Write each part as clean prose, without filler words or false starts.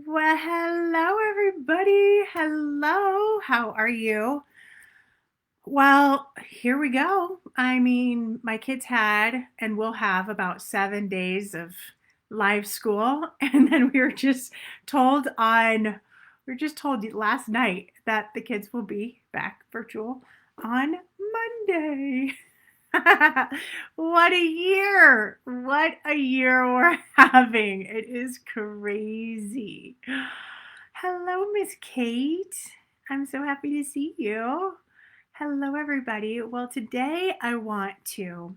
Well, hello, everybody. Hello. How are you? Well, here we go. I mean, my kids had and will have about 7 days of live school. And then we were just told last night that the kids will be back virtual on Monday. What a year! What a year we're having. It is crazy. Hello, Miss Kate. I'm so happy to see you. Hello, everybody. Well, today I want to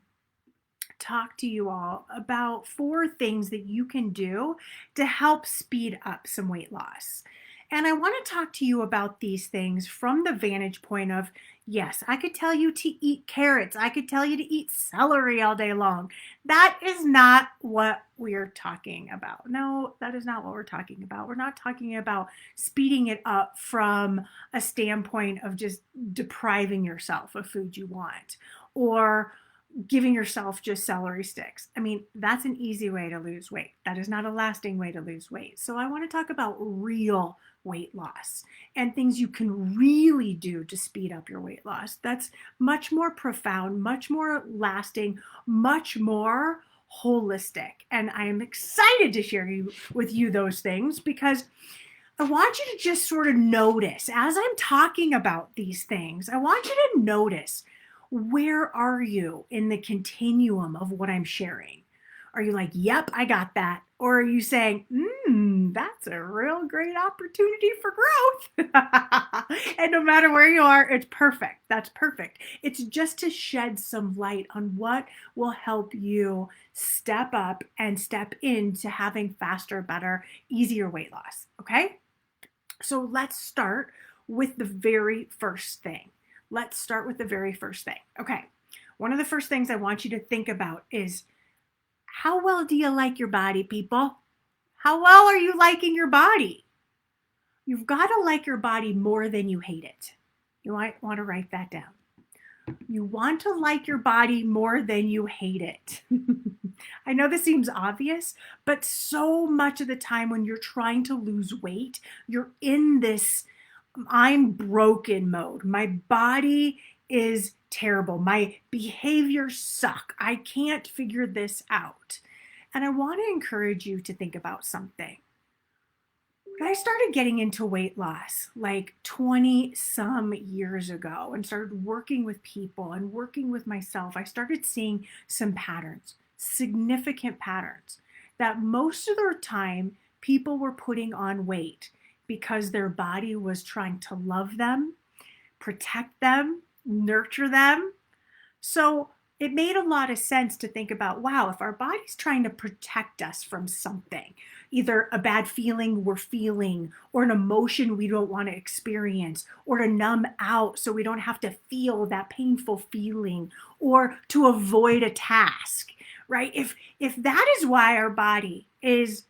talk to you all about 4 things that you can do to help speed up some weight loss. And I want to talk to you about these things from the vantage point of yes, I could tell you to eat carrots, I could tell you to eat celery all day long. That is not what we're talking about. No, that is not what we're talking about. We're not talking about speeding it up from a standpoint of just depriving yourself of food you want or giving yourself just celery sticks. I mean, that's an easy way to lose weight. That is not a lasting way to lose weight. So I want to talk about real weight loss and things you can really do to speed up your weight loss. That's much more profound, much more lasting, much more holistic. And I am excited to share with you those things because I want you to just sort of notice as I'm talking about these things, I want you to notice, where are you in the continuum of what I'm sharing? Are you like, yep, I got that? Or are you saying, that's a real great opportunity for growth? And no matter where you are, it's perfect. That's perfect. It's just to shed some light on what will help you step up and step into having faster, better, easier weight loss. Okay? So let's start with the very first thing. Let's start with the very first thing. Okay. One of the first things I want you to think about is, how well do you like your body, people? How well are you liking your body? You've got to like your body more than you hate it. You might want to write that down. You want to like your body more than you hate it. I know this seems obvious, but so much of the time when you're trying to lose weight, you're in this I'm broken mode. My body is terrible. My behaviors suck. I can't figure this out. And I want to encourage you to think about something. When I started getting into weight loss like 20 some years ago and started working with people and working with myself, I started seeing some patterns, significant patterns, that most of the time people were putting on weight because their body was trying to love them, protect them, nurture them. So it made a lot of sense to think about, wow, if our body's trying to protect us from something, either a bad feeling we're feeling or an emotion we don't want to experience, or to numb out so we don't have to feel that painful feeling, or to avoid a task, right? If that is why our body is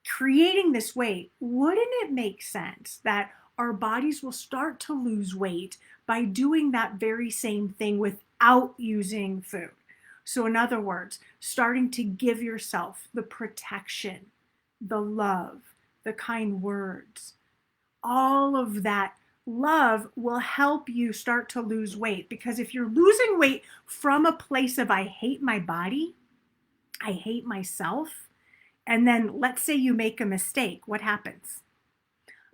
creating this weight, wouldn't it make sense that our bodies will start to lose weight by doing that very same thing without using food? So, in other words, starting to give yourself the protection, the love, the kind words, all of that love will help you start to lose weight. Because if you're losing weight from a place of, I hate my body, I hate myself, and then let's say you make a mistake, what happens?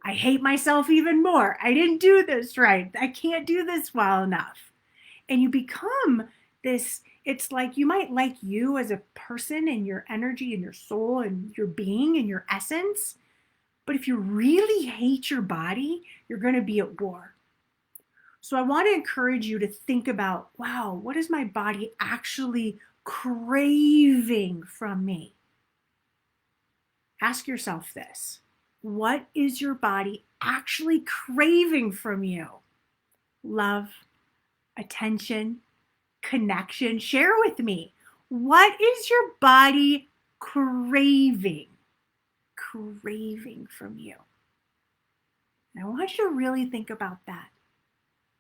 I hate myself even more. I didn't do this right. I can't do this well enough. And you become this, it's like you might like you as a person and your energy and your soul and your being and your essence. But if you really hate your body, you're going to be at war. So I want to encourage you to think about, wow, what is my body actually craving from me? Ask yourself this. What is your body actually craving from you? Love, attention, connection. Share with me. What is your body craving? Craving from you. And I want you to really think about that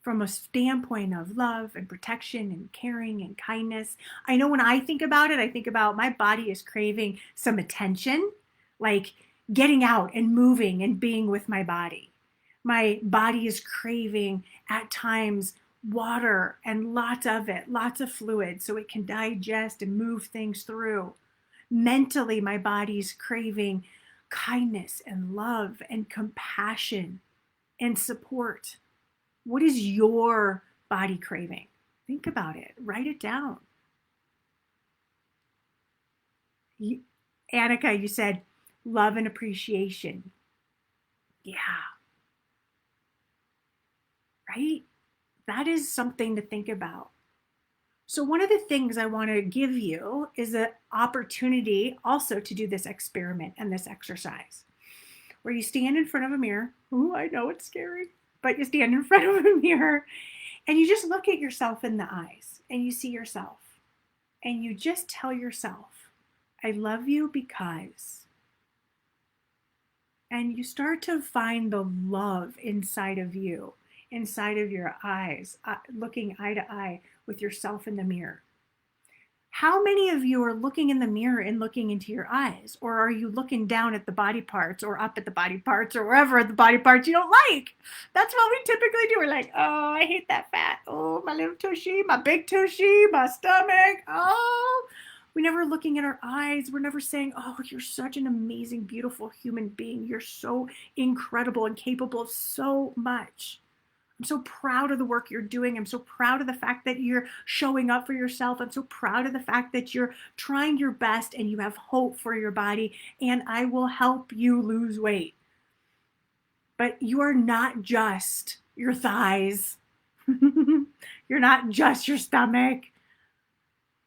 from a standpoint of love and protection and caring and kindness. I know when I think about it, I think about my body is craving some attention. Like, getting out and moving and being with my body. My body is craving at times water and lots of it, lots of fluid so it can digest and move things through. Mentally, my body's craving kindness and love and compassion and support. What is your body craving? Think about it. Write it down. Annika, you said love and appreciation. Yeah, right? That is something to think about. So one of the things I want to give you is an opportunity also to do this experiment and this exercise where you stand in front of a mirror. Ooh, I know it's scary, but you stand in front of a mirror and you just look at yourself in the eyes and you see yourself and you just tell yourself, I love you because. And you start to find the love inside of you, inside of your eyes, looking eye to eye with yourself in the mirror. How many of you are looking in the mirror and looking into your eyes? Or are you looking down at the body parts or up at the body parts or wherever the body parts you don't like? That's what we typically do. We're like, oh, I hate that fat. Oh, my little tushy, my big tushy, my stomach. Oh, we're never looking at our eyes. We're never saying, oh, you're such an amazing, beautiful human being. You're so incredible and capable of so much. I'm so proud of the work you're doing. I'm so proud of the fact that you're showing up for yourself. I'm so proud of the fact that you're trying your best and you have hope for your body, and I will help you lose weight. But you are not just your thighs. You're not just your stomach.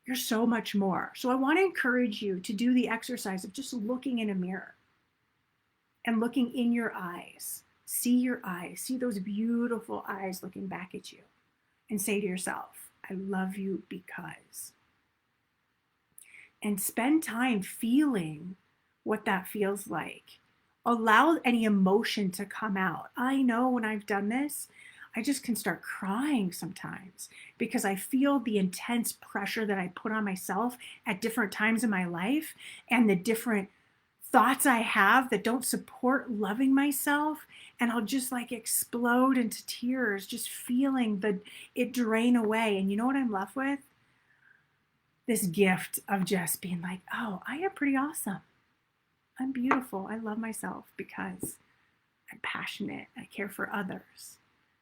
You're so much more. So I want to encourage you to do the exercise of just looking in a mirror and looking in your eyes. See your eyes, see those beautiful eyes looking back at you, and say to yourself, I love you because. And spend time feeling what that feels like. Allow any emotion to come out. I know when I've done this, I just can start crying sometimes because I feel the intense pressure that I put on myself at different times in my life and the different thoughts I have that don't support loving myself, and I'll just like explode into tears, just feeling it drain away. And you know what I'm left with? This gift of just being like, oh, I am pretty awesome. I'm beautiful. I love myself because I'm passionate. I care for others.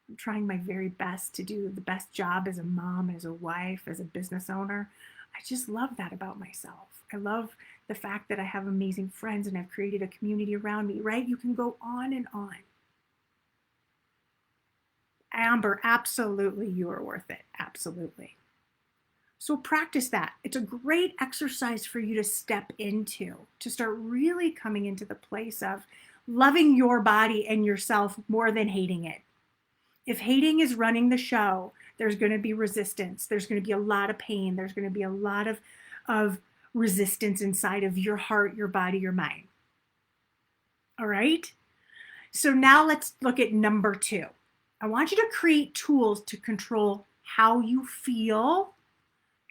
I'm trying my very best to do the best job as a mom, as a wife, as a business owner. I just love that about myself. I love the fact that I have amazing friends and I've created a community around me, right? You can go on and on. Amber, absolutely, you are worth it. Absolutely. So practice that. It's a great exercise for you to step into, to start really coming into the place of loving your body and yourself more than hating it. If hating is running the show, there's going to be resistance. There's going to be a lot of pain. There's going to be a lot of resistance inside of your heart, your body, your mind. All right? So now let's look at number 2. I want you to create tools to control how you feel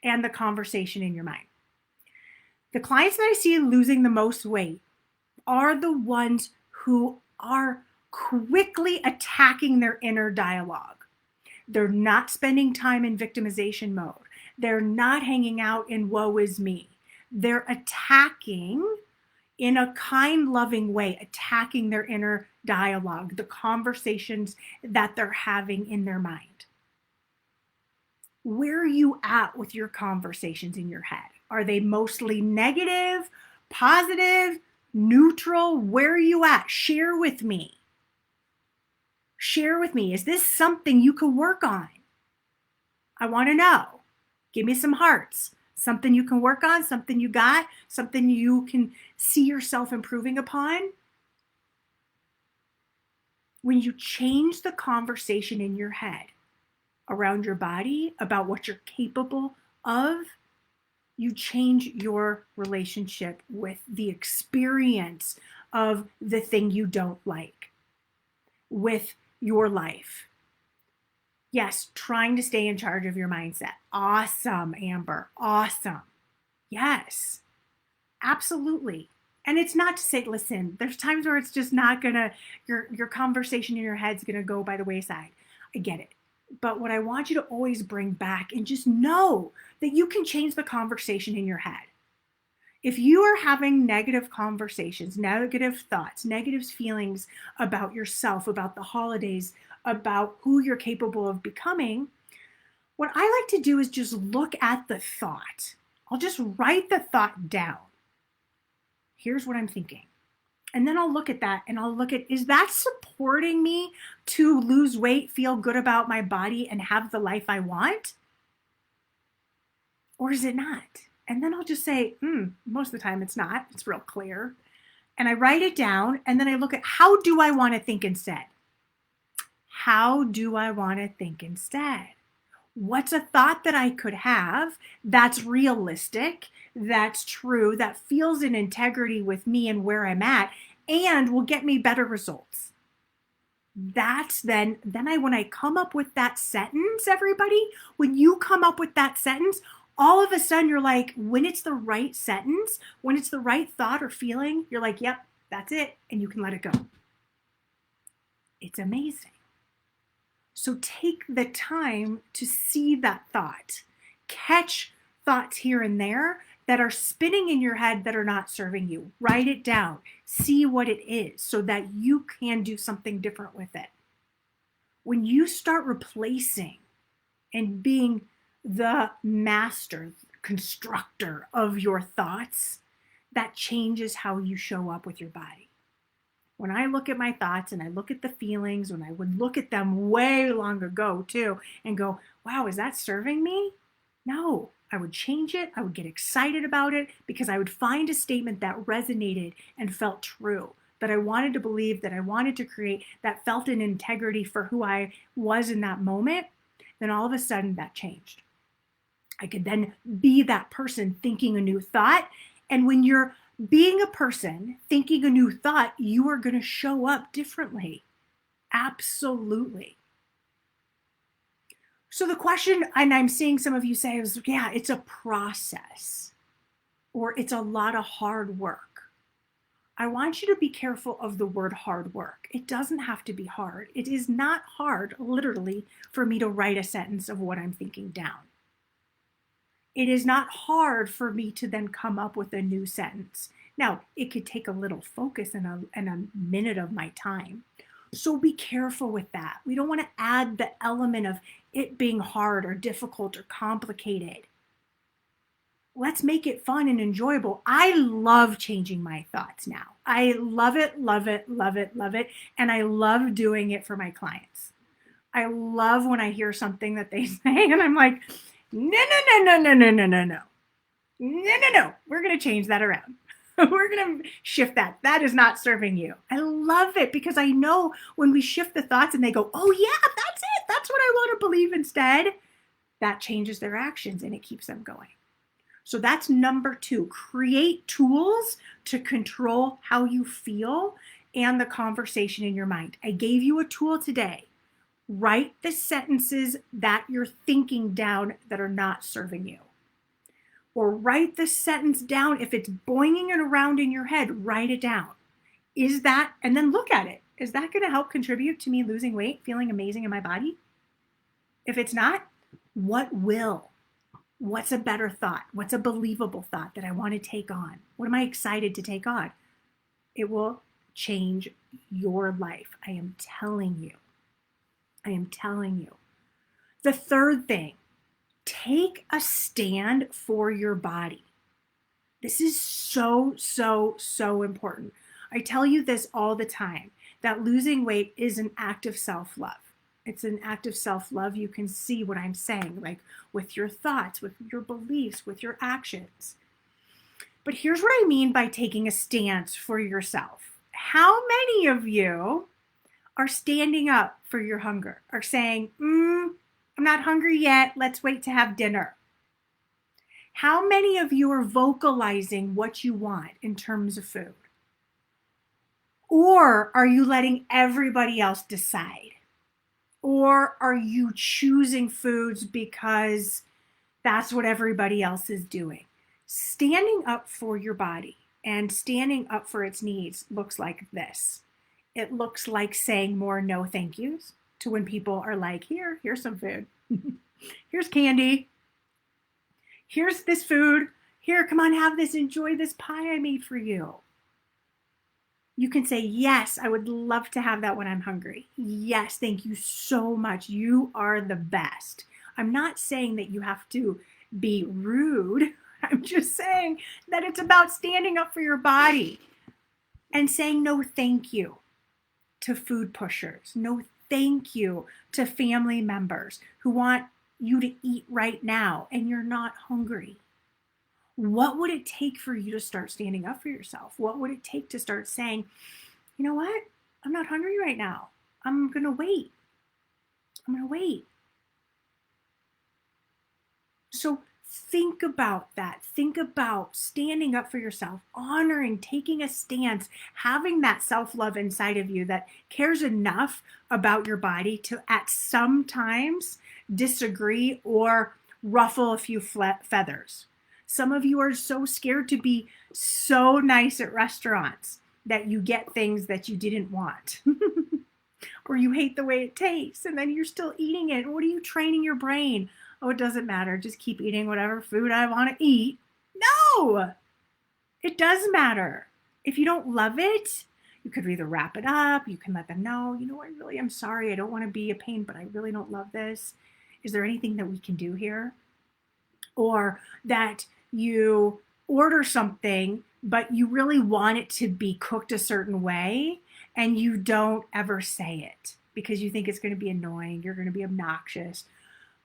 and the conversation in your mind. The clients that I see losing the most weight are the ones who are quickly attacking their inner dialogue. They're not spending time in victimization mode. They're not hanging out in woe is me. They're attacking in a kind, loving way, attacking their inner dialogue, the conversations that they're having in their mind. Where are you at with your conversations in your head? Are they mostly negative, positive, neutral? Where are you at? Share with me. Share with me. Is this something you can work on? I want to know. Give me some hearts. Something you can work on, something you got, something you can see yourself improving upon. When you change the conversation in your head around your body about what you're capable of, you change your relationship with the experience of the thing you don't like, with your life. Yes, trying to stay in charge of your mindset. Awesome, Amber. Awesome. Yes, absolutely. And it's not to say, listen, there's times where it's just not gonna, your conversation in your head's gonna go by the wayside. I get it. But what I want you to always bring back and just know that you can change the conversation in your head. If you are having negative conversations, negative thoughts, negative feelings about yourself, about the holidays, about who you're capable of becoming, what I like to do is just look at the thought. I'll just write the thought down. Here's what I'm thinking. And then I'll look at that and I'll look at, is that supporting me to lose weight, feel good about my body, and have the life I want? Or is it not? And then I'll just say, most of the time it's not. It's real clear. And I write it down and then I look at, how do I want to think instead? How do I want to think instead? What's a thought that I could have that's realistic, that's true, that feels in integrity with me and where I'm at, and will get me better results? That's then when I come up with that sentence, everybody, when you come up with that sentence, all of a sudden you're like, when it's the right sentence, when it's the right thought or feeling, you're like, yep, that's it. And you can let it go. It's amazing. So take the time to see that thought, catch thoughts here and there that are spinning in your head that are not serving you. Write it down, see what it is so that you can do something different with it. When you start replacing and being the master, constructor of your thoughts, that changes how you show up with your body. When I look at my thoughts and I look at the feelings, when I would look at them way long ago too and go, wow, is that serving me? No, I would change it. I would get excited about it because I would find a statement that resonated and felt true, that I wanted to believe, that I wanted to create, that felt an integrity for who I was in that moment. Then all of a sudden that changed. I could then be that person thinking a new thought. And when you're being a person thinking a new thought, you are going to show up differently. Absolutely. So the question, and I'm seeing some of you say, is, yeah, it's a process or it's a lot of hard work. I want you to be careful of the word hard work. It doesn't have to be hard. It is not hard, literally, for me to write a sentence of what I'm thinking down. It is not hard for me to then come up with a new sentence. Now, it could take a little focus and a minute of my time. So be careful with that. We don't want to add the element of it being hard or difficult or complicated. Let's make it fun and enjoyable. I love changing my thoughts now. I love it, love it, love it, love it. And I love doing it for my clients. I love when I hear something that they say and I'm like, no. We're going to change that around. We're going to shift that. That is not serving you. I love it because I know when we shift the thoughts and they go, oh yeah, that's it. That's what I want to believe instead. That changes their actions and it keeps them going. So that's number 2. Create tools to control how you feel and the conversation in your mind. I gave you a tool today. Write the sentences that you're thinking down that are not serving you. Or write the sentence down. If it's boinging it around in your head, write it down. Is that, and then look at it. Is that going to help contribute to me losing weight, feeling amazing in my body? If it's not, what will? What's a better thought? What's a believable thought that I want to take on? What am I excited to take on? It will change your life. I am telling you. I am telling you. The third thing, take a stand for your body. This is so important. I tell you this all the time, that losing weight is an act of self-love. It's an act of self-love. You can see what I'm saying, like with your thoughts, with your beliefs, with your actions. But here's what I mean by taking a stance for yourself. How many of you are standing up for your hunger, are saying, I'm not hungry yet, let's wait to have dinner? How many of you are vocalizing what you want in terms of food? Or are you letting everybody else decide? Or are you choosing foods because that's what everybody else is doing? Standing up for your body. And standing up for its needs looks like this. It looks like saying more no thank yous to when people are like, here's some food. Here's candy. Here's this food. Here, come on, have this. Enjoy this pie I made for you. You can say, yes, I would love to have that when I'm hungry. Yes, thank you so much. You are the best. I'm not saying that you have to be rude. I'm just saying that it's about standing up for your body and saying no thank you to food pushers. No thank you to family members who want you to eat right now and you're not hungry. What would it take for you to start standing up for yourself? What would it take to start saying, you know what? I'm not hungry right now. I'm going to wait. I'm going to wait. So think about that. Think about standing up for yourself, honoring, taking a stance, having that self-love inside of you that cares enough about your body to at some times disagree or ruffle a few feathers. Some of you are so scared to be so nice at restaurants that you get things that you didn't want. Or you hate the way it tastes and then you're still eating it. What are you training your brain? Oh, it doesn't matter. Just keep eating whatever food I want to eat. No, it does matter. If you don't love it, you could either wrap it up. You can let them know, I really am sorry. I don't want to be a pain, but I really don't love this. Is there anything that we can do here? Or that you order something, but you really want it to be cooked a certain way and you don't ever say it because you think it's going to be annoying. You're going to be obnoxious.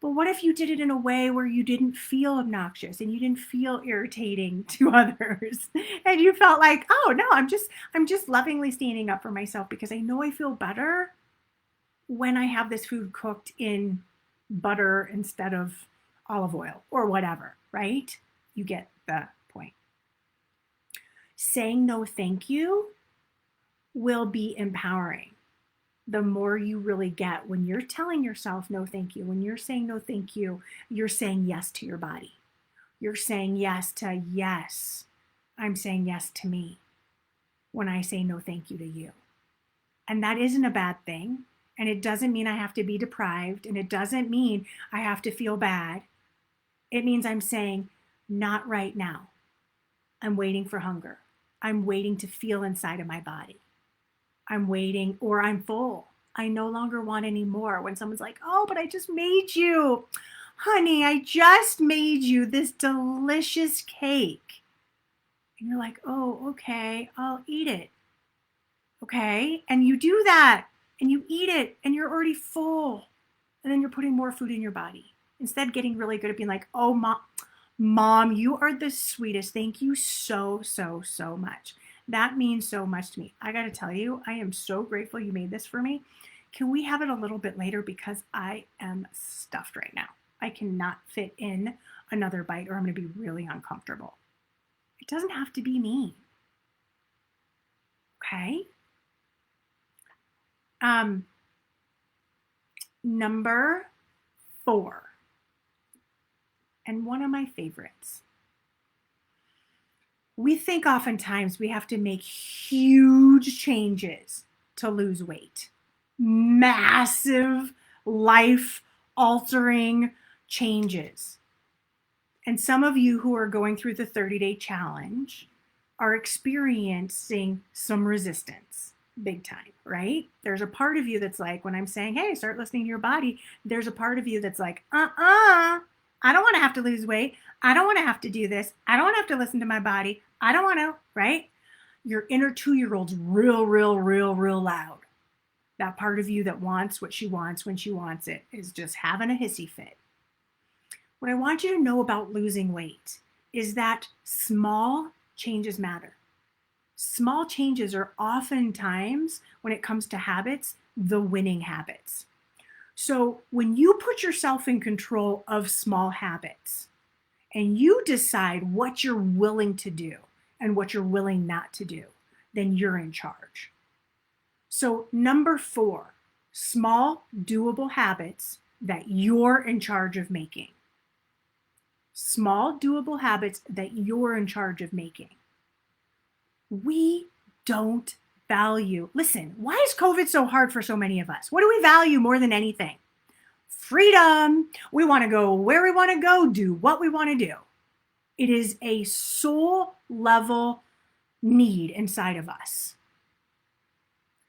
But what if you did it in a way where you didn't feel obnoxious and you didn't feel irritating to others and you felt like, oh no, I'm just lovingly standing up for myself because I know I feel better when I have this food cooked in butter instead of olive oil or whatever, right? You get the point. Saying no thank you will be empowering. The more you really get when you're telling yourself no thank you, when you're saying no thank you, you're saying yes to your body. You're saying yes to yes. I'm saying yes to me when I say no thank you to you. And that isn't a bad thing. And it doesn't mean I have to be deprived. And it doesn't mean I have to feel bad. It means I'm saying, not right now. I'm waiting for hunger. I'm waiting to feel inside of my body. I'm waiting, or I'm full. I no longer want any more. When someone's like, oh, but I just made you. Honey, I just made you this delicious cake. And you're like, oh, okay, I'll eat it. Okay, and you do that, and you eat it, and you're already full. And then you're putting more food in your body. Instead, getting really good at being like, oh, mom, you are the sweetest. Thank you so, so, so much. That means so much to me. I got to tell you, I am so grateful you made this for me. Can we have it a little bit later because I am stuffed right now. I cannot fit in another bite or I'm going to be really uncomfortable. It doesn't have to be mean. Okay? Number 4, and one of my favorites. We think oftentimes we have to make huge changes to lose weight. Massive, life-altering changes. And some of you who are going through the 30-day challenge are experiencing some resistance. Big time, right? There's a part of you that's like, when I'm saying, hey, start listening to your body, there's a part of you that's like, I don't want to have to lose weight. I don't want to have to do this. I don't want to have to listen to my body. I don't want to, right? Your inner 2-year-old's real loud. That part of you that wants what she wants when she wants it is just having a hissy fit. What I want you to know about losing weight is that small changes matter. Small changes are oftentimes, when it comes to habits, the winning habits. So when you put yourself in control of small habits and you decide what you're willing to do and what you're willing not to do, then you're in charge. So number 4, small doable habits that you're in charge of making. Small doable habits that you're in charge of making. We don't value. Listen, why is COVID so hard for so many of us? What do we value more than anything? Freedom. We want to go where we want to go, do what we want to do. It is a soul level need inside of us.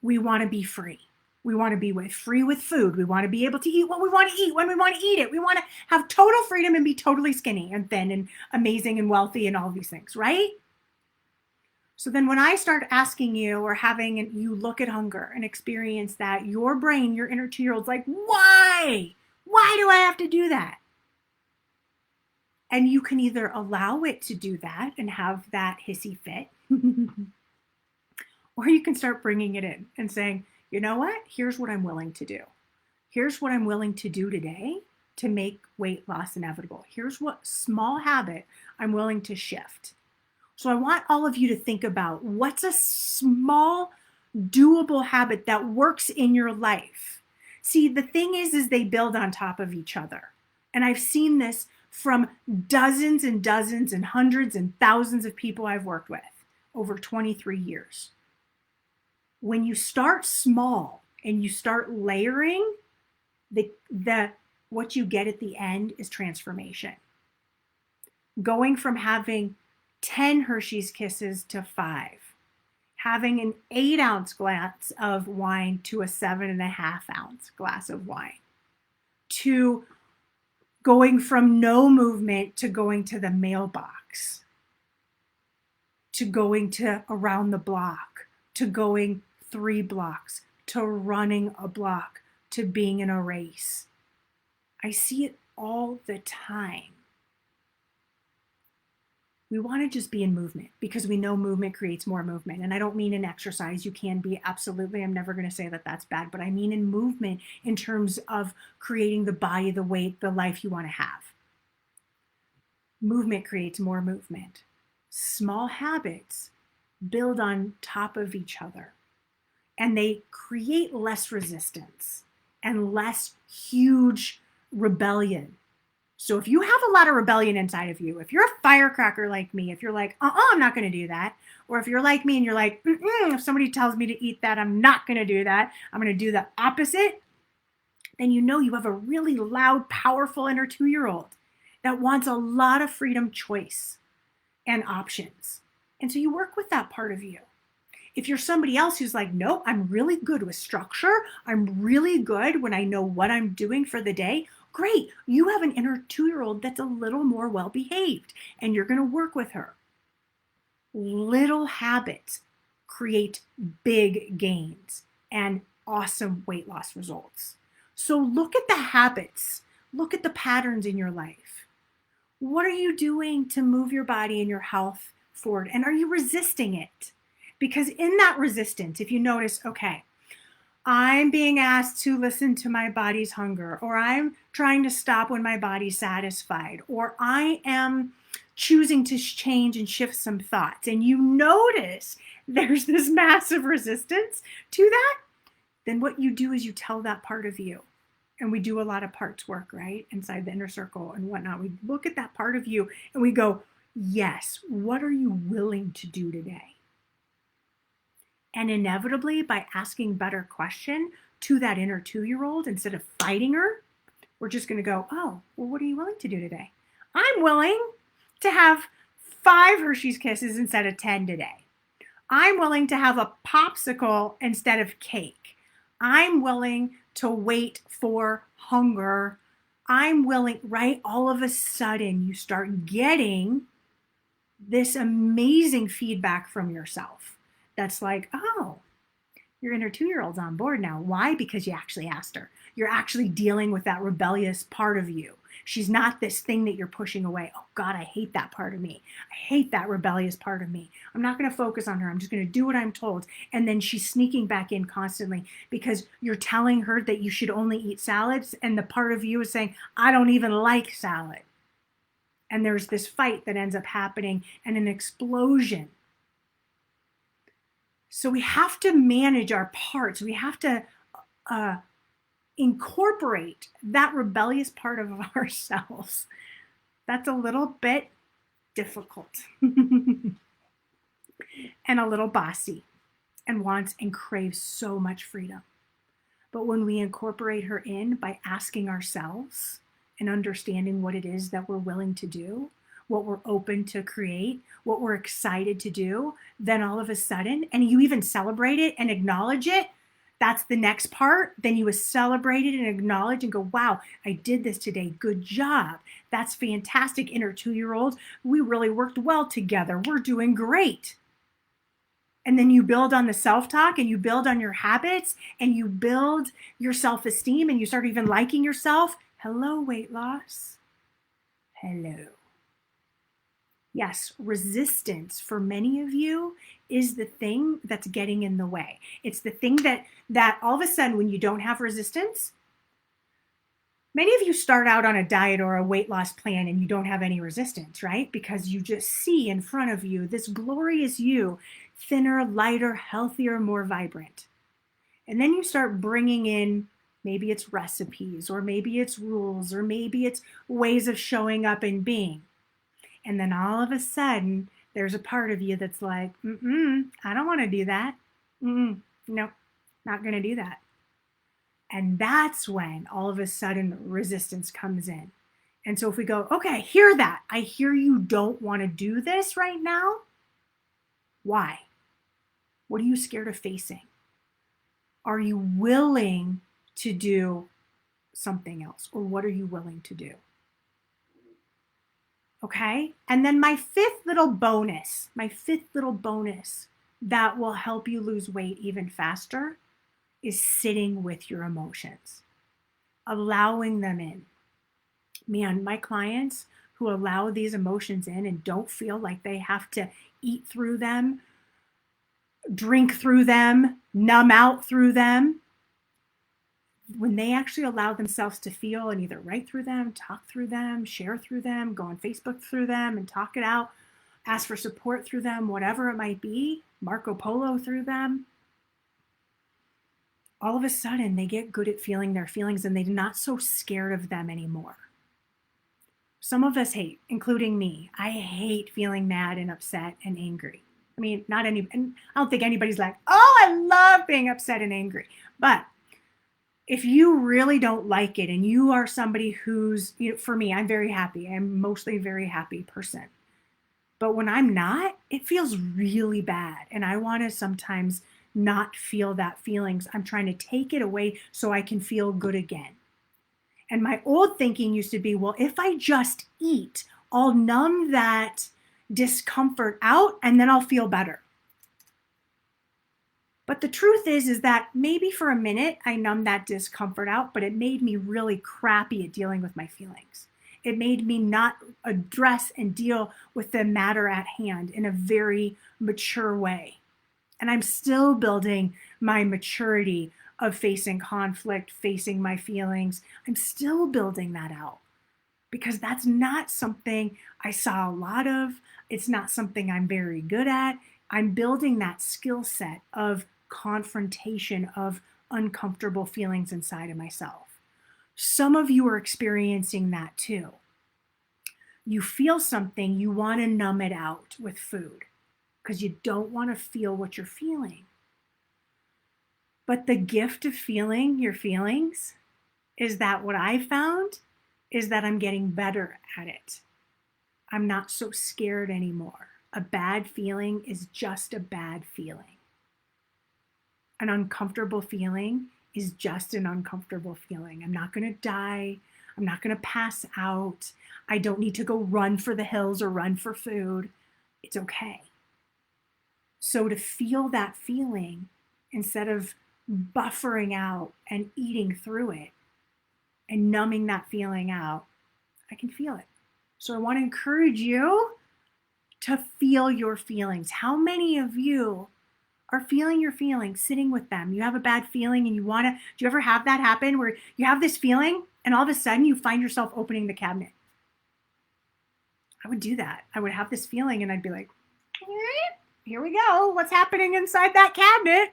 We want to be free. We want to be free with food. We want to be able to eat what we want to eat when we want to eat it. We want to have total freedom and be totally skinny and thin and amazing and wealthy and all these things, right? So then when I start asking you or having you look at hunger and experience that, your brain, your inner 2-year-old's like, why? Why do I have to do that? And you can either allow it to do that and have that hissy fit, or you can start bringing it in and saying, you know what? Here's what I'm willing to do. Here's what I'm willing to do today to make weight loss inevitable. Here's what small habit I'm willing to shift. So I want all of you to think about what's a small, doable habit that works in your life. See, the thing is they build on top of each other. And I've seen this from dozens and dozens and hundreds and thousands of people I've worked with over 23 years. When you start small and you start layering, what you get at the end is transformation. Going from having 10 Hershey's Kisses to 5, having an 8-ounce glass of wine to a 7.5-ounce glass of wine, to going from no movement to going to the mailbox, to going to around the block, to going 3 blocks, to running a block, to being in a race. I see it all the time. We want to just be in movement because we know movement creates more movement. And I don't mean in exercise. You can be, absolutely. I'm never going to say that that's bad, but I mean in movement in terms of creating the body, the weight, the life you want to have. Movement creates more movement. Small habits build on top of each other, and they create less resistance and less huge rebellion. So if you have a lot of rebellion inside of you, if you're a firecracker like me, if you're like, I'm not going to do that, or if you're like me and you're like, if somebody tells me to eat that, I'm not going to do that, I'm going to do the opposite, then you know you have a really loud, powerful inner 2-year-old that wants a lot of freedom, choice, and options. And so you work with that part of you. If you're somebody else who's like, no, I'm really good with structure, I'm really good when I know what I'm doing for the day, great. You have an inner 2-year-old that's a little more well-behaved, and you're going to work with her. Little habits create big gains and awesome weight loss results. So look at the habits. Look at the patterns in your life. What are you doing to move your body and your health forward? And are you resisting it? Because in that resistance, if you notice, okay, I'm being asked to listen to my body's hunger, or I'm trying to stop when my body's satisfied, or I am choosing to change and shift some thoughts, and you notice there's this massive resistance to that, then what you do is you tell that part of you. And we do a lot of parts work, right? Inside the inner circle and whatnot. We look at that part of you and we go, yes, what are you willing to do today? And inevitably, by asking better question to that inner 2-year-old, instead of fighting her, we're just going to go, oh, well, what are you willing to do today? I'm willing to have 5 Hershey's Kisses instead of 10 today. I'm willing to have a popsicle instead of cake. I'm willing to wait for hunger. I'm willing, right? All of a sudden, you start getting this amazing feedback from yourself. That's like, oh, your inner 2-year-old's on board now. Why? Because you actually asked her. You're actually dealing with that rebellious part of you. She's not this thing that you're pushing away. Oh God, I hate that part of me. I hate that rebellious part of me. I'm not going to focus on her. I'm just going to do what I'm told. And then she's sneaking back in constantly because you're telling her that you should only eat salads. And the part of you is saying, I don't even like salad. And there's this fight that ends up happening and an explosion. So we have to manage our parts. We have to incorporate that rebellious part of ourselves. That's a little bit difficult. and a little bossy and wants and craves so much freedom. But when we incorporate her in by asking ourselves and understanding what it is that we're willing to do, what we're open to create, what we're excited to do, then all of a sudden, and you even celebrate it and acknowledge it, that's the next part. Then you celebrate it and acknowledge and go, wow, I did this today. Good job. That's fantastic. Inner 2-year-old, we really worked well together. We're doing great. And then you build on the self-talk and you build on your habits and you build your self-esteem and you start even liking yourself. Hello, weight loss. Hello. Yes, resistance for many of you is the thing that's getting in the way. It's the thing that all of a sudden when you don't have resistance, many of you start out on a diet or a weight loss plan and you don't have any resistance, right? Because you just see in front of you this glorious you, thinner, lighter, healthier, more vibrant. And then you start bringing in, maybe it's recipes, or maybe it's rules, or maybe it's ways of showing up and being. And then all of a sudden, there's a part of you that's like, I don't want to do that. No, not going to do that. And that's when all of a sudden resistance comes in. And so if we go, okay, I hear that. I hear you don't want to do this right now. Why? What are you scared of facing? Are you willing to do something else? Or what are you willing to do? Okay. And then my fifth little bonus that will help you lose weight even faster is sitting with your emotions, allowing them in. Man, my clients who allow these emotions in and don't feel like they have to eat through them, drink through them, numb out through them, when they actually allow themselves to feel and either write through them, talk through them, share through them, go on Facebook through them and talk it out, ask for support through them, whatever it might be, Marco Polo through them, all of a sudden they get good at feeling their feelings and they're not so scared of them anymore. Some of us hate, including me. I hate feeling mad and upset and angry. I mean, and I don't think anybody's like, oh, I love being upset and angry. But if you really don't like it and you are somebody who's, for me, I'm very happy. I'm mostly a very happy person. But when I'm not, it feels really bad. And I want to sometimes not feel that feelings. I'm trying to take it away so I can feel good again. And my old thinking used to be, well, if I just eat, I'll numb that discomfort out and then I'll feel better. But the truth is that maybe for a minute I numbed that discomfort out, but it made me really crappy at dealing with my feelings. It made me not address and deal with the matter at hand in a very mature way. And I'm still building my maturity of facing conflict, facing my feelings. I'm still building that out because that's not something I saw a lot of. It's not something I'm very good at. I'm building that skill set of confrontation of uncomfortable feelings inside of myself. Some of you are experiencing that too. You feel something, you want to numb it out with food because you don't want to feel what you're feeling. But the gift of feeling your feelings is that what I found is that I'm getting better at it. I'm not so scared anymore. A bad feeling is just a bad feeling. An uncomfortable feeling is just an uncomfortable feeling. I'm not going to die. I'm not going to pass out. I don't need to go run for the hills or run for food. It's okay. So to feel that feeling, instead of buffering out and eating through it and numbing that feeling out, I can feel it. So I want to encourage you to feel your feelings. How many of you are feeling your feelings, sitting with them? You have a bad feeling and do you ever have that happen where you have this feeling and all of a sudden you find yourself opening the cabinet? I would do that. I would have this feeling and I'd be like, here we go. What's happening inside that cabinet? It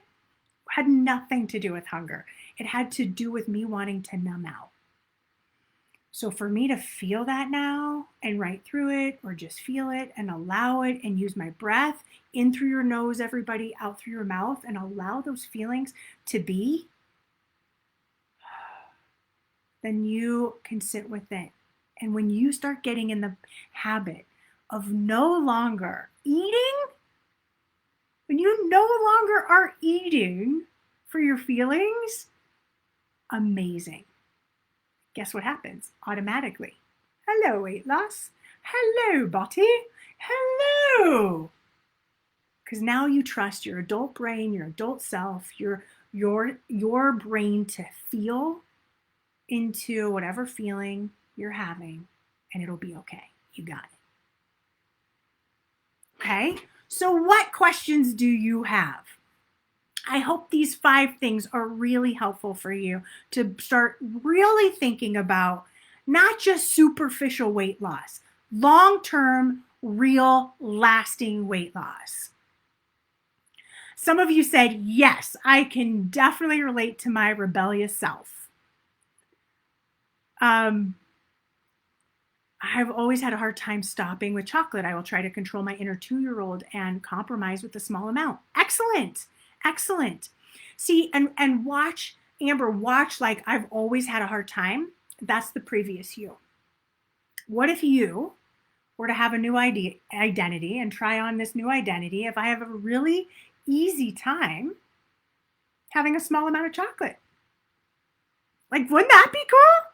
had nothing to do with hunger. It had to do with me wanting to numb out. So for me to feel that now and write through it, or just feel it and allow it and use my breath in through your nose, everybody, out through your mouth, and allow those feelings to be, then you can sit with it. And when you start getting in the habit of no longer eating, when you no longer are eating for your feelings, amazing. Guess what happens automatically? Hello, weight loss. Hello, body. Hello. Because now you trust your adult brain, your adult self, your brain to feel into whatever feeling you're having, and it'll be okay. You got it. Okay? So what questions do you have? I hope these 5 things are really helpful for you to start really thinking about not just superficial weight loss, long-term, real, lasting weight loss. Some of you said, yes, I can definitely relate to my rebellious self. I've always had a hard time stopping with chocolate. I will try to control my inner 2-year-old and compromise with a small amount. Excellent. Excellent. See, and watch, Amber, watch like I've always had a hard time. That's the previous you. What if you were to have a new identity and try on this new identity if I have a really easy time having a small amount of chocolate? Like, wouldn't that be cool?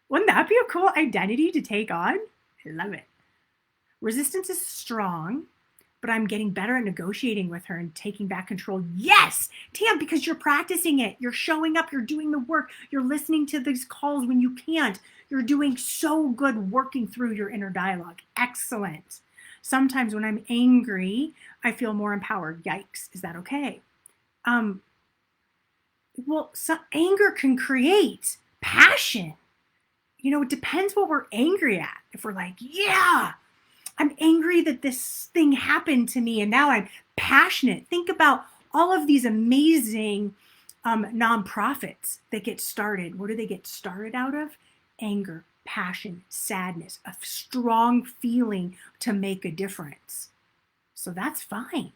Wouldn't that be a cool identity to take on? I love it. Resistance is strong, but I'm getting better at negotiating with her and taking back control. Yes, Tam, because you're practicing it. You're showing up. You're doing the work. You're listening to these calls when you can't. You're doing so good working through your inner dialogue. Excellent. Sometimes when I'm angry, I feel more empowered. Yikes. Is that okay? Well, anger can create passion. You know, it depends what we're angry at. If we're like, yeah, I'm angry that this thing happened to me and now I'm passionate. Think about all of these amazing nonprofits that get started. What do they get started out of? Anger, passion, sadness, a strong feeling to make a difference. So that's fine.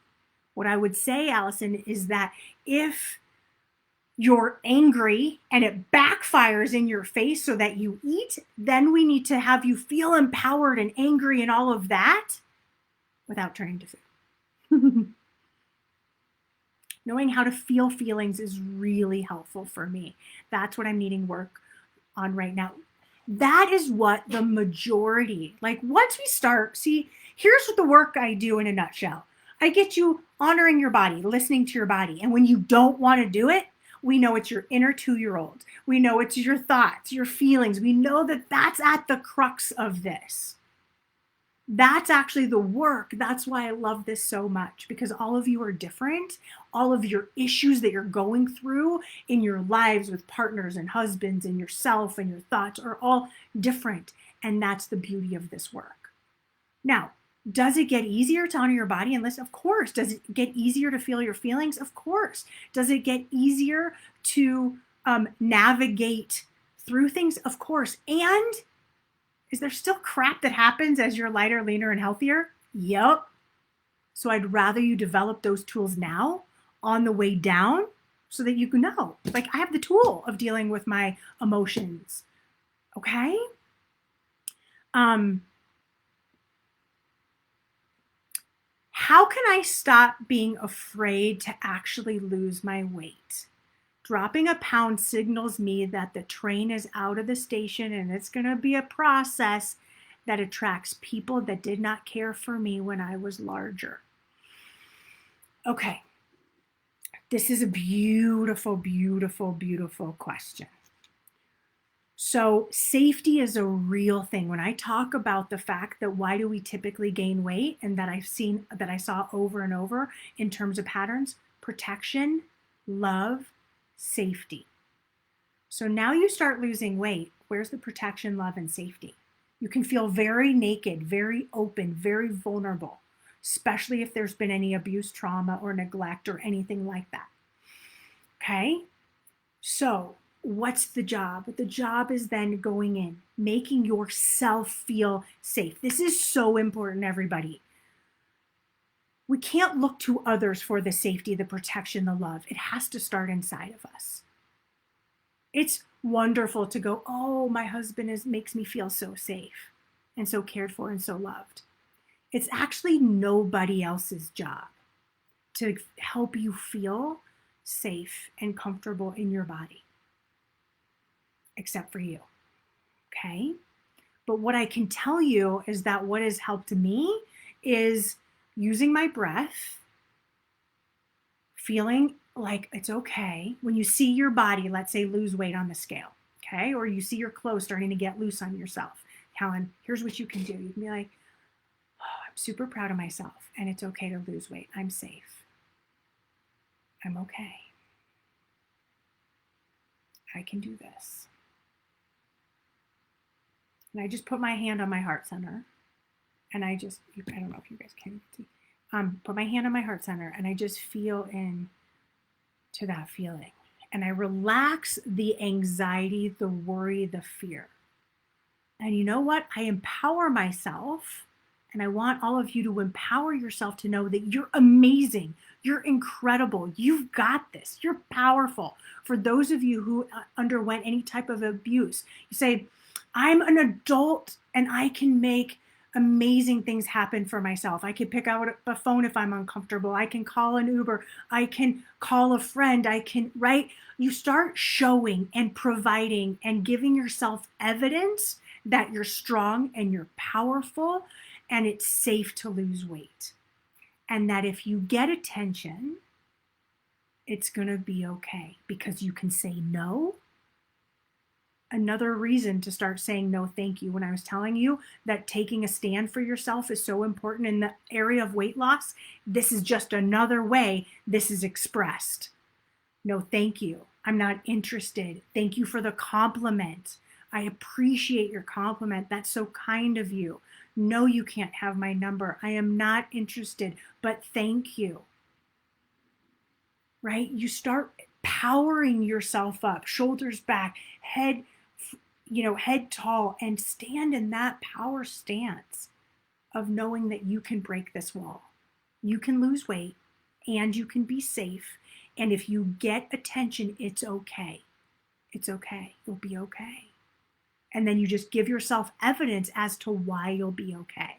What I would say, Allison, is that if you're angry and it backfires in your face so that you eat, then we need to have you feel empowered and angry and all of that without turning to food. Knowing how to feel feelings is really helpful for me. That's what I'm needing work on right now. That is what the majority, like once we start, see, here's what the work I do in a nutshell. I get you honoring your body, listening to your body. And when you don't want to do it, we know it's your inner 2-year-old. We know it's your thoughts, your feelings. We know that that's at the crux of this. That's actually the work. That's why I love this so much, because all of you are different. All of your issues that you're going through in your lives with partners and husbands and yourself and your thoughts are all different. And that's the beauty of this work. Now, does it get easier to honor your body and listen? Of course. Does it get easier to feel your feelings? Of course. Does it get easier to navigate through things? Of course. And is there still crap that happens as you're lighter, leaner, and healthier? Yep. So I'd rather you develop those tools now on the way down so that you can know. Like, I have the tool of dealing with my emotions. Okay? How can I stop being afraid to actually lose my weight? Dropping a pound signals me that the train is out of the station and it's going to be a process that attracts people that did not care for me when I was larger. Okay. This is a beautiful, beautiful, beautiful question. So safety is a real thing. When I talk about the fact that why do we typically gain weight, and that I saw over and over in terms of patterns, protection, love, safety. So now you start losing weight. Where's the protection, love, and safety? You can feel very naked, very open, very vulnerable, especially if there's been any abuse, trauma, or neglect, or anything like that. Okay? So what's the job? The job is then going in, making yourself feel safe. This is so important, everybody. We can't look to others for the safety, the protection, the love. It has to start inside of us. It's wonderful to go, oh, my husband makes me feel so safe and so cared for and so loved. It's actually nobody else's job to help you feel safe and comfortable in your body, except for you. Okay? But what I can tell you is that what has helped me is using my breath, feeling like it's okay when you see your body, let's say, lose weight on the scale, okay? Or you see your clothes starting to get loose on yourself. Helen, here's what you can do. You can be like, oh, I'm super proud of myself, and it's okay to lose weight. I'm safe. I'm okay. I can do this. And I just put my hand on my heart center, and I don't know if you guys can see, put my hand on my heart center, and I just feel in to that feeling. And I relax the anxiety, the worry, the fear. And you know what? I empower myself, and I want all of you to empower yourself to know that you're amazing. You're incredible. You've got this. You're powerful. For those of you who underwent any type of abuse, you say, I'm an adult and I can make amazing things happen for myself. I can pick out a phone if I'm uncomfortable. I can call an Uber. I can call a friend. Right? You start showing and providing and giving yourself evidence that you're strong and you're powerful and it's safe to lose weight. And that if you get attention, it's going to be okay because you can say no. Another reason to start saying no, thank you. When I was telling you that taking a stand for yourself is so important in the area of weight loss, this is just another way this is expressed. No, thank you. I'm not interested. Thank you for the compliment. I appreciate your compliment. That's so kind of you. No, you can't have my number. I am not interested, but thank you. Right? You start powering yourself up, shoulders back, head tall, and stand in that power stance of knowing that you can break this wall. You can lose weight and you can be safe. And if you get attention, it's okay. It's okay. You'll be okay. And then you just give yourself evidence as to why you'll be okay.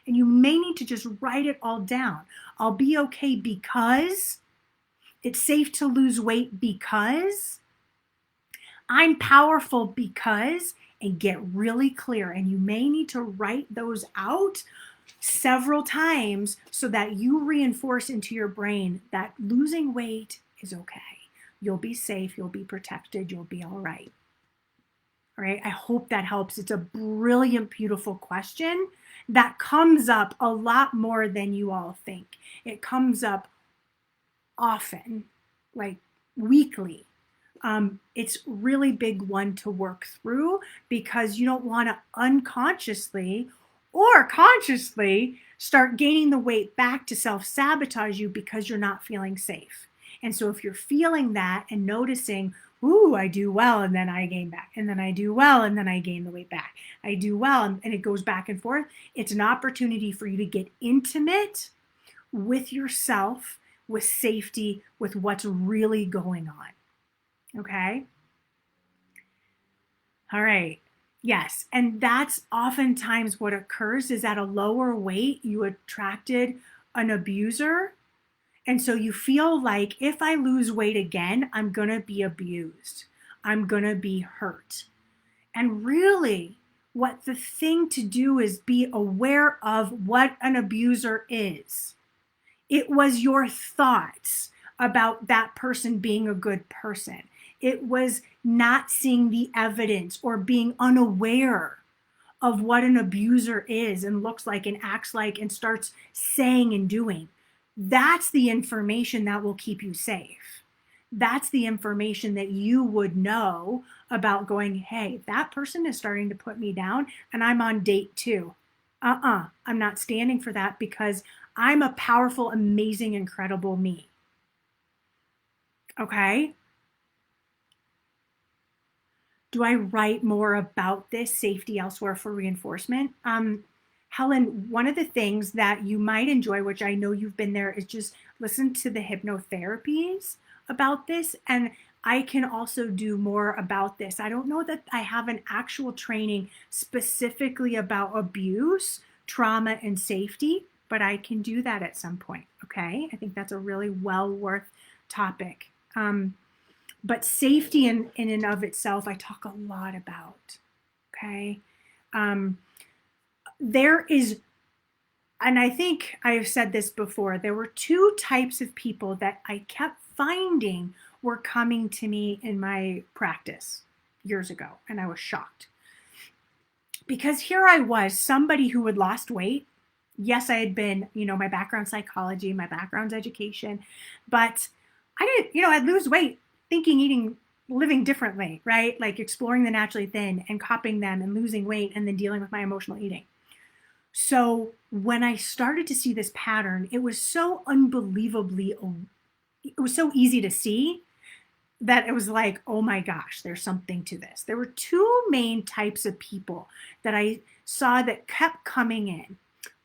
And you may need to just write it all down. I'll be okay because it's safe to lose weight because I'm powerful because, and get really clear. And you may need to write those out several times so that you reinforce into your brain that losing weight is okay. You'll be safe, you'll be protected, you'll be all right. All right, I hope that helps. It's a brilliant, beautiful question that comes up a lot more than you all think. It comes up often, like weekly. It's really big one to work through because you don't want to unconsciously or consciously start gaining the weight back to self-sabotage you because you're not feeling safe. And so if you're feeling that and noticing, ooh, I do well and then I gain back, and then I do well and then I gain the weight back. I do well and it goes back and forth. It's an opportunity for you to get intimate with yourself, with safety, with what's really going on. Okay? All right. Yes. And that's oftentimes what occurs is at a lower weight, you attracted an abuser. And so you feel like if I lose weight again, I'm going to be abused. I'm going to be hurt. And really, what the thing to do is be aware of what an abuser is. It was your thoughts about that person being a good person. It was not seeing the evidence or being unaware of what an abuser is and looks like and acts like and starts saying and doing. That's the information that will keep you safe. That's the information that you would know about going, hey, that person is starting to put me down and I'm on date 2. I'm not standing for that because I'm a powerful, amazing, incredible me. Okay? Do I write more about this safety elsewhere for reinforcement? Helen, one of the things that you might enjoy, which I know you've been there, is just listen to the hypnotherapies about this. And I can also do more about this. I don't know that I have an actual training specifically about abuse, trauma, and safety, but I can do that at some point. Okay. I think that's a really well worth topic. But safety in and of itself, I talk a lot about. Okay. There is, and I think I've said this before, there were two types of people that I kept finding were coming to me in my practice years ago, and I was shocked. Because here I was, somebody who had lost weight. Yes, I had been, my background psychology, my background's education, but I didn't, I'd lose weight thinking, eating, living differently, right? Like exploring the naturally thin and copying them and losing weight and then dealing with my emotional eating. So when I started to see this pattern, it was so unbelievably, it was so easy to see that it was like, oh my gosh, there's something to this. There were two main types of people that I saw that kept coming in.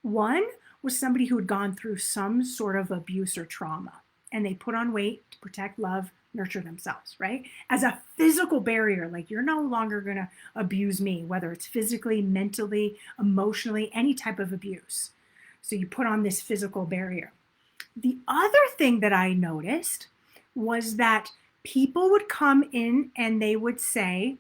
One was somebody who had gone through some sort of abuse or trauma, and they put on weight to protect, love, nurture themselves, right? As a physical barrier, like you're no longer going to abuse me, whether it's physically, mentally, emotionally, any type of abuse. So you put on this physical barrier. The other thing that I noticed was that people would come in and they would say,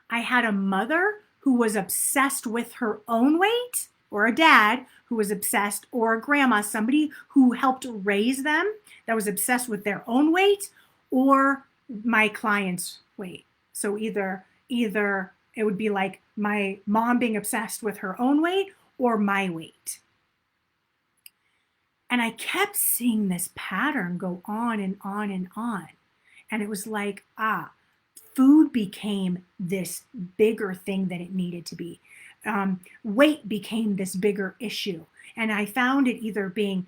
I had a mother who was obsessed with her own weight, or a dad who was obsessed, or a grandma, somebody who helped raise them that was obsessed with their own weight, or my client's weight. So either it would be like my mom being obsessed with her own weight or my weight. And I kept seeing this pattern go on and on and on. And it was like, food became this bigger thing than it needed to be. Weight became this bigger issue. And I found it either being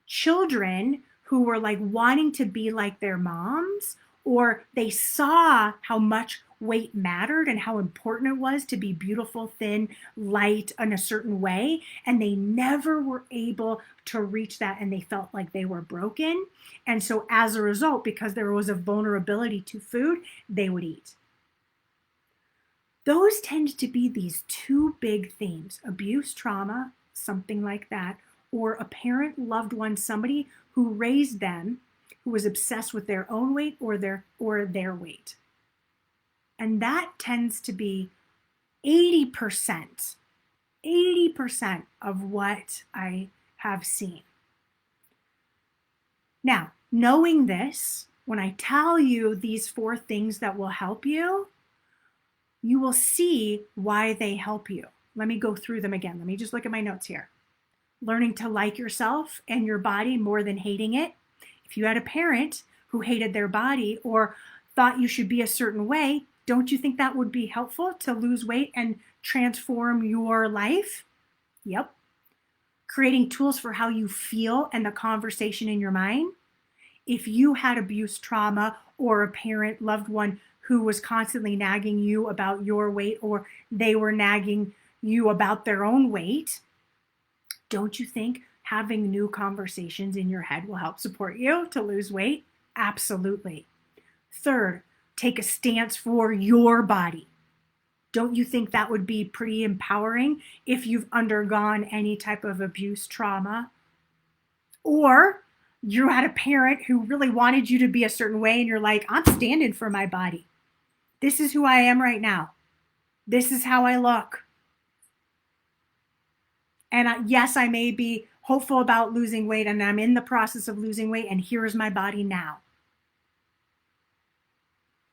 children who were like wanting to be like their moms, or they saw how much weight mattered and how important it was to be beautiful, thin, light in a certain way. And they never were able to reach that, and they felt like they were broken. And so as a result, because there was a vulnerability to food, they would eat. Those tend to be these two big themes: abuse, trauma, something like that, or a parent, loved one, somebody who raised them, who was obsessed with their own weight or their weight. And that tends to be 80% of what I have seen. Now, knowing this, when I tell you these 4 things that will help you, you will see why they help you. Let me go through them again. Let me just look at my notes here. Learning to like yourself and your body more than hating it. If you had a parent who hated their body or thought you should be a certain way, don't you think that would be helpful to lose weight and transform your life? Yep. Creating tools for how you feel and the conversation in your mind. If you had abuse, trauma, or a parent, loved one who was constantly nagging you about your weight, or they were nagging you about their own weight, don't you think having new conversations in your head will help support you to lose weight? Absolutely. Third, take a stance for your body. Don't you think that would be pretty empowering if you've undergone any type of abuse, trauma? Or you had a parent who really wanted you to be a certain way and you're like, I'm standing for my body. This is who I am right now. This is how I look. And yes, I may be hopeful about losing weight, and I'm in the process of losing weight, and here's my body now.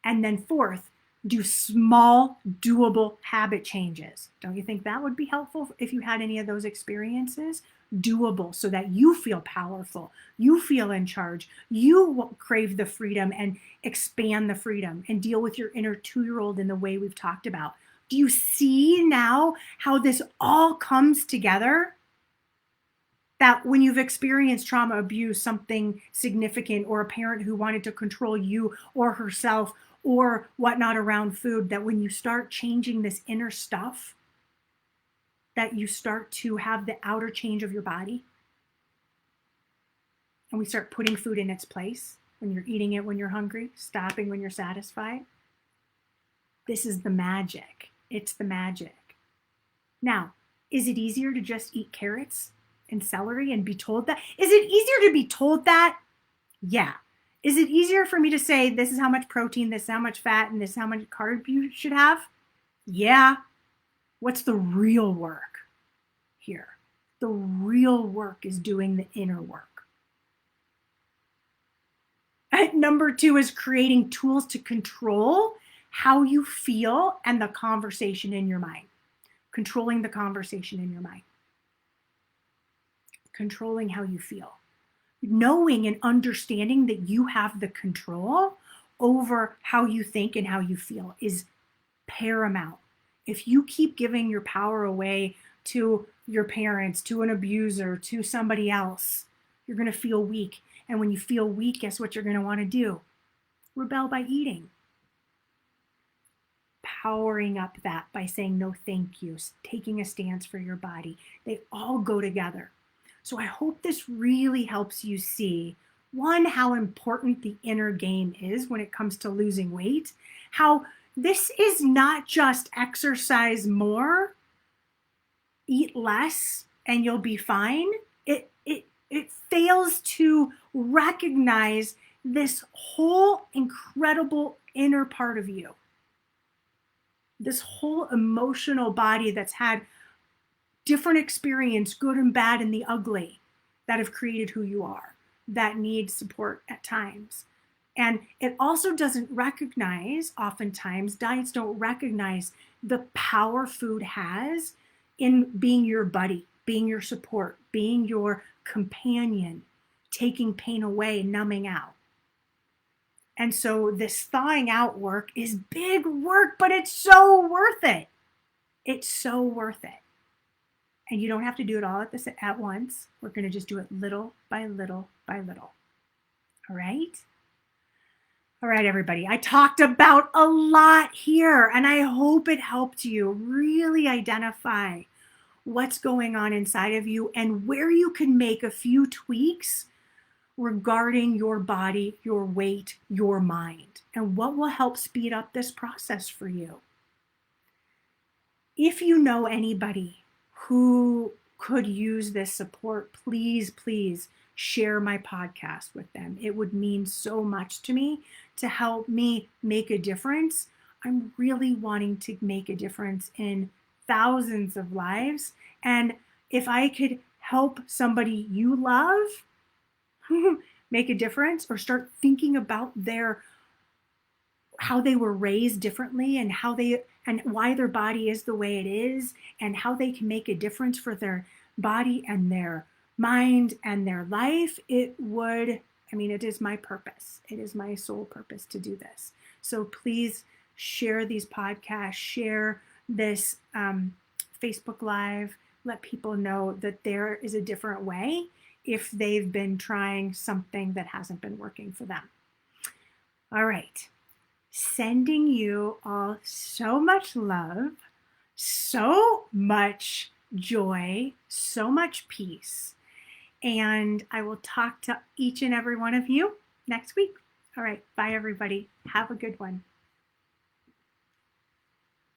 And then fourth, do small, doable habit changes. Don't you think that would be helpful if you had any of those experiences? Doable, so that you feel powerful, you feel in charge, you crave the freedom and expand the freedom and deal with your inner 2-year-old in the way we've talked about. Do you see now how this all comes together? That when you've experienced trauma, abuse, something significant, or a parent who wanted to control you or herself, or whatnot around food, that when you start changing this inner stuff, that you start to have the outer change of your body, and we start putting food in its place when you're eating it when you're hungry, stopping when you're satisfied. This is the magic. It's the magic. Now, is it easier to just eat carrots and celery and be told that? Is it easier to be told that? Yeah. Is it easier for me to say, this is how much protein, this is how much fat, and this is how much carb you should have? Yeah. What's the real work here? The real work is doing the inner work. Number 2 is creating tools to control how you feel and the conversation in your mind. Controlling the conversation in your mind. Controlling how you feel. Knowing and understanding that you have the control over how you think and how you feel is paramount. If you keep giving your power away to your parents, to an abuser, to somebody else, you're going to feel weak. And when you feel weak, guess what you're going to want to do? Rebel by eating. Powering up that by saying no thank you, taking a stance for your body. They all go together. So I hope this really helps you see, one, how important the inner game is when it comes to losing weight, how this is not just exercise more, eat less, and you'll be fine. It fails to recognize this whole incredible inner part of you. This whole emotional body that's had different experience, good and bad and the ugly, that have created who you are, that needs support at times. And it also doesn't recognize, oftentimes, diets don't recognize the power food has in being your buddy, being your support, being your companion, taking pain away, numbing out. And so this thawing out work is big work, but it's so worth it. It's so worth it. And you don't have to do it all at once. We're going to just do it little by little by little. All right? All right, everybody. I talked about a lot here, and I hope it helped you really identify what's going on inside of you and where you can make a few tweaks regarding your body, your weight, your mind, and what will help speed up this process for you. If you know anybody who could use this support, please share my podcast with them. It would mean so much to me to help me make a difference. I'm really wanting to make a difference in thousands of lives. And if I could help somebody you love make a difference, or start thinking about how they were raised differently and why their body is the way it is, and how they can make a difference for their body and their mind and their life, it is my purpose. It is my sole purpose to do this. So please share these podcasts, share this Facebook Live, let people know that there is a different way if they've been trying something that hasn't been working for them. All right. Sending you all so much love, so much joy, so much peace. And I will talk to each and every one of you next week. All right. Bye, everybody. Have a good one.